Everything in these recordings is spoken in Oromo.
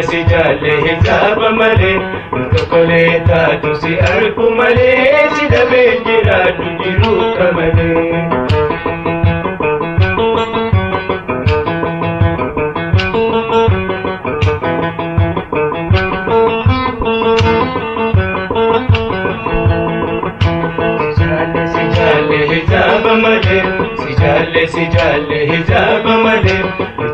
Sijale hijab male tukole ta tusi arku male sidabe jira tujiru kamale Sijale hijab male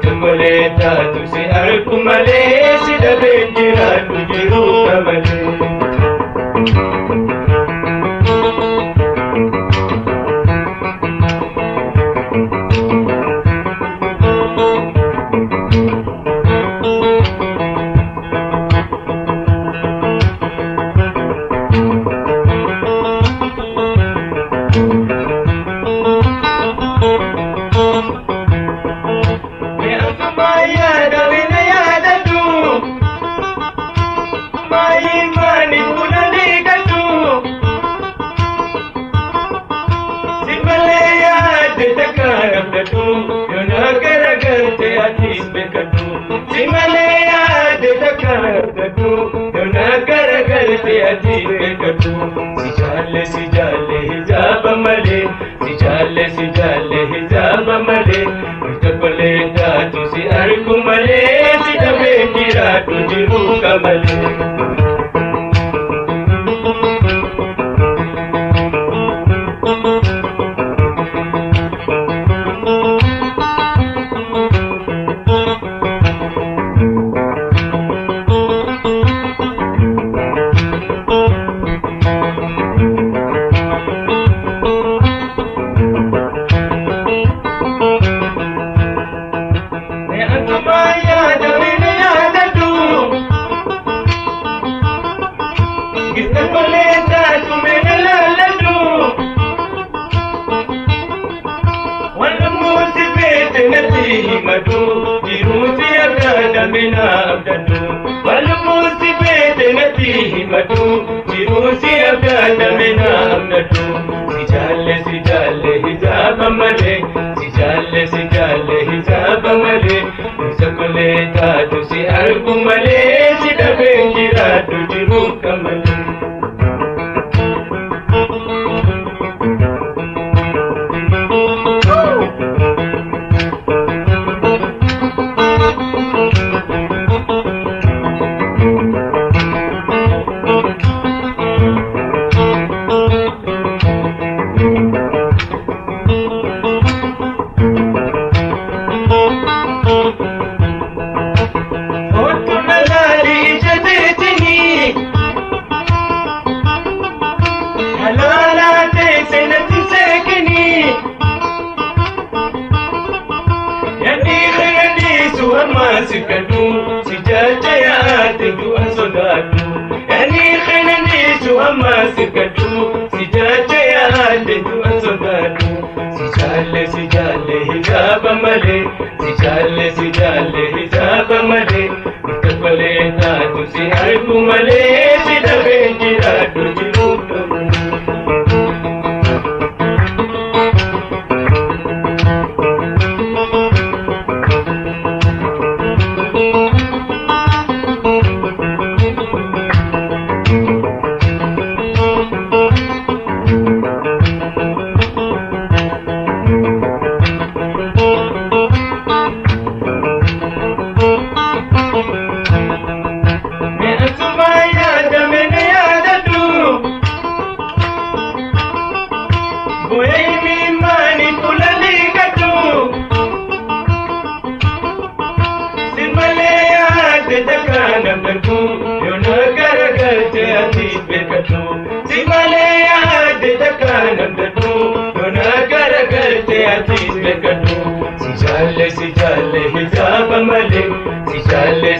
tukole ta tusi arku male sidabe jira tujiru kamale Sijale hijab male hijab male tukole ta tusi arku male sidabe jira tujiru kamale Sijale hijab male tukole ta tusi arku male sidabe jira tujiru kamale Sijale hijab male tukole ta tusi arku male sidabe jira tujiru kamale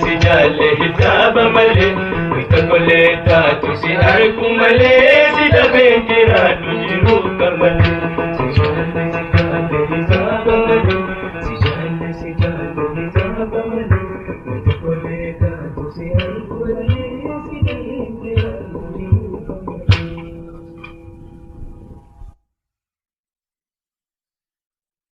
Sijale hijab male malee taatu si harku malee si dhabeen jiraadhu jiruu gammadee. Si jaalle si jaalle isaa gammadee. Si jaalle si jaalle isaa gammadee.